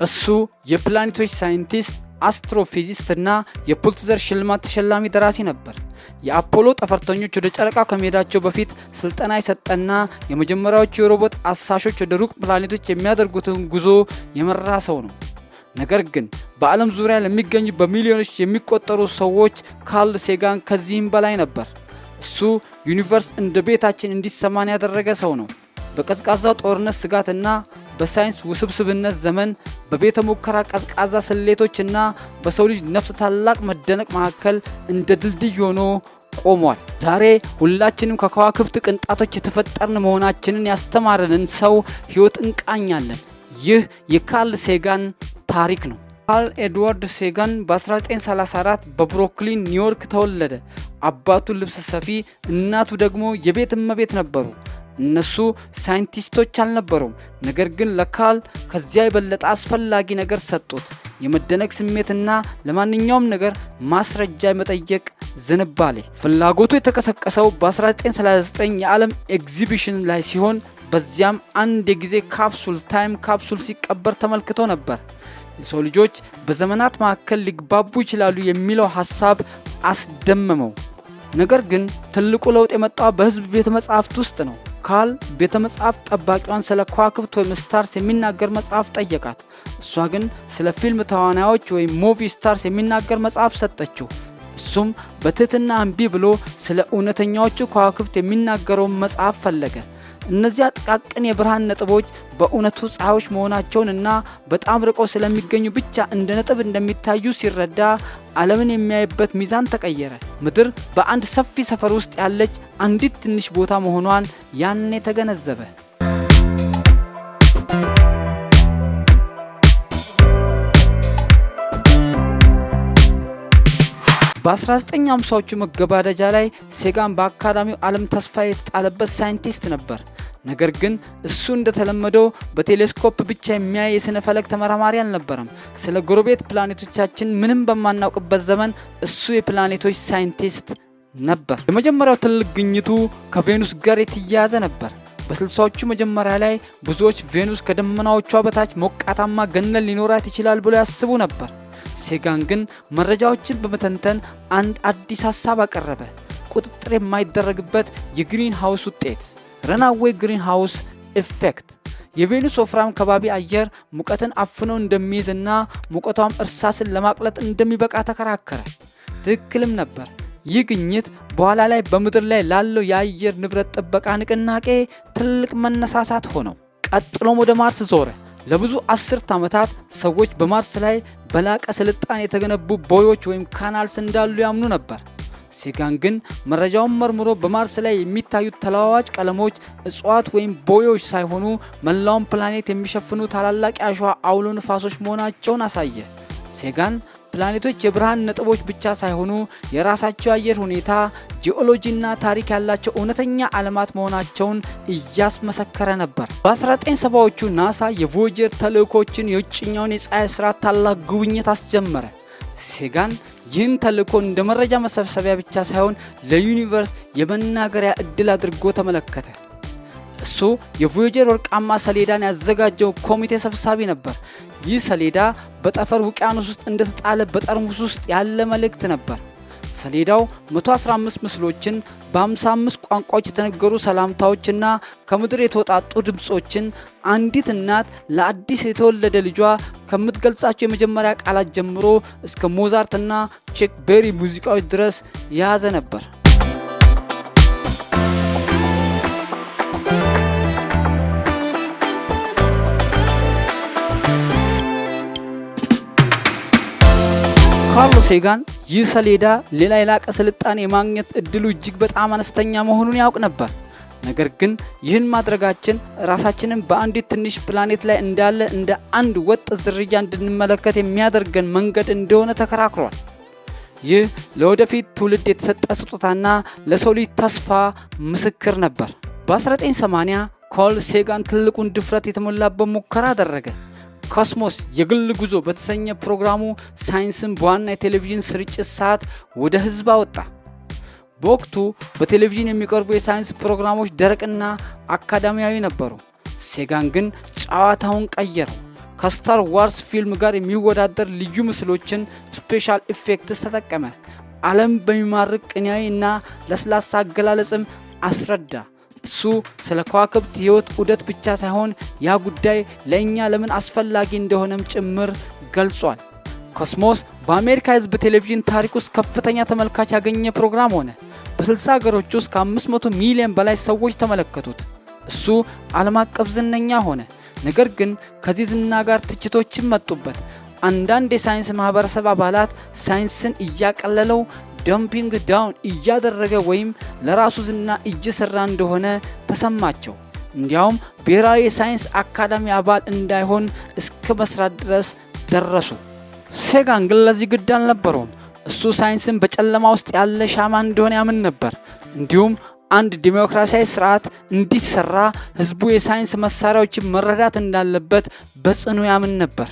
እሱ የፕላኔቶች ሳይንቲስት፣ አስትሮፊዚስት እና የፑልትዘር ሽልማት ተሸላሚ ደራሲ ነበር። የአፖሎ ጠፈርተኞች ወደ ጨረቃ ከመሄዳቸው በፊት ስልጠና የሰጠና የመጀመሪያዎቹ የሮቦት አሳሾች ወደ ሩቅ ፕላኔቶች የሚያደርጉትን ጉዞ የመራ ሰው ነው። ነገር ግን በዓለም ዙሪያ ለሚገኙ በሚሊዮኖች የሚቆጠሩ ሰዎች ካርል ሴጋን ከዚህም በላይ ነበር። እሱ ዩኒቨርስ እንደ ቤታችን እንዲሰማን ያደረገ ሰው ነው። በቀዝቃዛው ጦርነት ስጋትና በሳይንስ ውስብስብነት ዘመን በቤተ ሙከራ ቀዝቃዛ ስሌቶችና በሰው ልጅ ነፍስ ታላቅ መደነቅ መካከል እንደ ድልድይ ሆኖ ቆሟል። ዛሬ ሁላችንም ከከዋክብት ቅንጣቶች የተፈጠርን መሆናችንን ያስተማረንን ሰው ሕይወት እንቃኛለን። ይህ የካርል ሴጋን ታሪክ ነው። ካርል ኤድዋርድ ሴጋን በ1934 በብሩክሊን ኒውዮርክ ተወለደ። አባቱ ልብስ ሰፊ፣ እናቱ ደግሞ የቤት እመቤት ነበሩ። እነሱ ሳይንቲስቶች አልነበሩም፣ ነገር ግን ለካርል ከዚያ የበለጠ አስፈላጊ ነገር ሰጡት። የመደነቅ ስሜትና ለማንኛውም ነገር ማስረጃ የመጠየቅ ዝንባሌ። ፍላጎቱ የተቀሰቀሰው በ1939 የዓለም ኤግዚቢሽን ላይ ሲሆን በዚያም አንድ የጊዜ ካፕሱል ታይም ካፕሱል ሲቀበር ተመልክቶ ነበር። የሰው ልጆች በዘመናት መካከል ሊግባቡ ይችላሉ የሚለው ሐሳብ አስደመመው። ነገር ግን ትልቁ ለውጥ የመጣው በሕዝብ ቤተ መጻሕፍት ውስጥ ነው። ካርል ቤተ መጻሕፍት ጠባቂዋን ስለ ከዋክብት ወይም ስታርስ የሚናገር መጽሐፍ ጠየቃት። እሷ ግን ስለ ፊልም ተዋናዮች ወይም ሙቪ ስታርስ የሚናገር መጽሐፍ ሰጠችው። እሱም በትህትና እምቢ ብሎ ስለ እውነተኛዎቹ ከዋክብት የሚናገረውን መጽሐፍ ፈለገ። እነዚያ ጥቃቅን የብርሃን ነጥቦች በእውነቱ ፀሐዮች መሆናቸውን እና በጣም ርቀው ስለሚገኙ ብቻ እንደ ነጥብ እንደሚታዩ ሲረዳ ዓለምን የሚያይበት ሚዛን ተቀየረ። ምድር በአንድ ሰፊ ሰፈር ውስጥ ያለች አንዲት ትንሽ ቦታ መሆኗን ያኔ ተገነዘበ። በ1950ዎቹ መገባደጃ ላይ ሴጋን በአካዳሚው ዓለም ተስፋ የተጣለበት ሳይንቲስት ነበር። ነገር ግን እሱ እንደተለመደው በቴሌስኮፕ ብቻ የሚያይ የስነ ፈለክ ተመራማሪ አልነበረም። ስለ ጎረቤት ፕላኔቶቻችን ምንም በማናውቅበት ዘመን እሱ የፕላኔቶች ሳይንቲስት ነበር። የመጀመሪያው ትልቅ ግኝቱ ከቬኑስ ጋር የተያያዘ ነበር። በ60ዎቹ መጀመሪያ ላይ ብዙዎች ቬኑስ ከደመናዎቿ በታች ሞቃታማ ገነን ሊኖራት ይችላል ብሎ ያስቡ ነበር። ሴጋን ግን መረጃዎችን በመተንተን አንድ አዲስ ሐሳብ አቀረበ። ቁጥጥር የማይደረግበት የግሪን ሃውስ ውጤት ረናዌይ ግሪን ሃውስ ኢፌክት። የቬኑስ ወፍራም ከባቢ አየር ሙቀትን አፍኖ እንደሚይዝና ሙቀቷም እርሳስን ለማቅለጥ እንደሚበቃ ተከራከረ። ትክክልም ነበር። ይህ ግኝት በኋላ ላይ በምድር ላይ ላለው የአየር ንብረት ጥበቃ ንቅናቄ ትልቅ መነሳሳት ሆነው። ቀጥሎም ወደ ማርስ ዞረ። ለብዙ አስርት ዓመታት ሰዎች በማርስ ላይ በላቀ ስልጣኔ የተገነቡ ቦዮች ወይም ካናልስ እንዳሉ ያምኑ ነበር። ሴጋን ግን መረጃውን መርምሮ በማርስ ላይ የሚታዩት ተለዋዋጭ ቀለሞች እጽዋት ወይም ቦዮች ሳይሆኑ መላውን ፕላኔት የሚሸፍኑ ታላላቅ የአሸዋ አውሎ ንፋሶች መሆናቸውን አሳየ። ሴጋን ፕላኔቶች የብርሃን ነጥቦች ብቻ ሳይሆኑ የራሳቸው አየር ሁኔታ፣ ጂኦሎጂና ታሪክ ያላቸው እውነተኛ ዓለማት መሆናቸውን እያስመሰከረ ነበር። በ1970ዎቹ ናሳ የቮየጀር ተልእኮችን የውጭኛውን የፀሐይ ስርዓት ታላቅ ጉብኝት አስጀመረ። ሴጋን ይህን ተልእኮ እንደ መረጃ መሰብሰቢያ ብቻ ሳይሆን ለዩኒቨርስ የመናገሪያ እድል አድርጎ ተመለከተ። እሱ የቮየጀር ወርቃማ ሰሌዳን ያዘጋጀው ኮሚቴ ሰብሳቢ ነበር። ይህ ሰሌዳ በጠፈር ውቅያኖስ ውስጥ እንደተጣለ በጠርሙስ ውስጥ ያለ መልእክት ነበር። ሰሌዳው 115 ምስሎችን፣ በ55 ቋንቋዎች የተነገሩ ሰላምታዎችና ከምድር የተወጣጡ ድምጾችን፣ አንዲት እናት ለአዲስ የተወለደ ልጇ ከምትገልጻቸው የመጀመሪያ ቃላት ጀምሮ እስከ ሞዛርትና ቼክ ቤሪ ሙዚቃዎች ድረስ የያዘ ነበር። ካርል ሴጋን ይህ ሰሌዳ ሌላ የላቀ ስልጣኔ የማግኘት እድሉ እጅግ በጣም አነስተኛ መሆኑን ያውቅ ነበር። ነገር ግን ይህን ማድረጋችን ራሳችንን በአንዲት ትንሽ ፕላኔት ላይ እንዳለ እንደ አንድ ወጥ ዝርያ እንድንመለከት የሚያደርገን መንገድ እንደሆነ ተከራክሯል። ይህ ለወደፊት ትውልድ የተሰጠ ስጦታና ለሰው ልጅ ተስፋ ምስክር ነበር። በ1980 ካርል ሴጋን ትልቁን ድፍረት የተሞላበት ሙከራ አደረገ። ኮስሞስ የግል ጉዞ በተሰኘ ፕሮግራሙ ሳይንስን በዋና የቴሌቪዥን ስርጭት ሰዓት ወደ ህዝብ አወጣ። በወቅቱ በቴሌቪዥን የሚቀርቡ የሳይንስ ፕሮግራሞች ደረቅና አካዳሚያዊ ነበሩ። ሴጋን ግን ጨዋታውን ቀየረው። ከስታር ዋርስ ፊልም ጋር የሚወዳደር ልዩ ምስሎችን ስፔሻል ኢፌክትስ ተጠቀመ። ዓለም በሚማርክ ቅኔያዊ እና ለስላሳ አገላለጽም አስረዳ። እሱ ስለ ከዋክብት ህይወት ዑደት ብቻ ሳይሆን ያ ጉዳይ ለእኛ ለምን አስፈላጊ እንደሆነም ጭምር ገልጿል። ኮስሞስ በአሜሪካ ህዝብ ቴሌቪዥን ታሪክ ውስጥ ከፍተኛ ተመልካች ያገኘ ፕሮግራም ሆነ። በ60 ሀገሮች ውስጥ ከ500 ሚሊዮን በላይ ሰዎች ተመለከቱት። እሱ ዓለም አቀፍ ዝነኛ ሆነ። ነገር ግን ከዚህ ዝና ጋር ትችቶችም መጡበት። አንዳንድ የሳይንስ ማህበረሰብ አባላት ሳይንስን እያቀለለው ዳምፒንግ ዳውን እያደረገ ወይም ለራሱ ዝና እየሰራ እንደሆነ ተሰማቸው። እንዲያውም ብሔራዊ የሳይንስ አካዳሚ አባል እንዳይሆን እስከ መስራት ድረስ ደረሱ። ሴጋን ግን ለዚህ ግድ አልነበረውም። እሱ ሳይንስን በጨለማ ውስጥ ያለ ሻማ እንደሆነ ያምን ነበር። እንዲሁም አንድ ዲሞክራሲያዊ ስርዓት እንዲሰራ ህዝቡ የሳይንስ መሳሪያዎችን መረዳት እንዳለበት በጽኑ ያምን ነበር።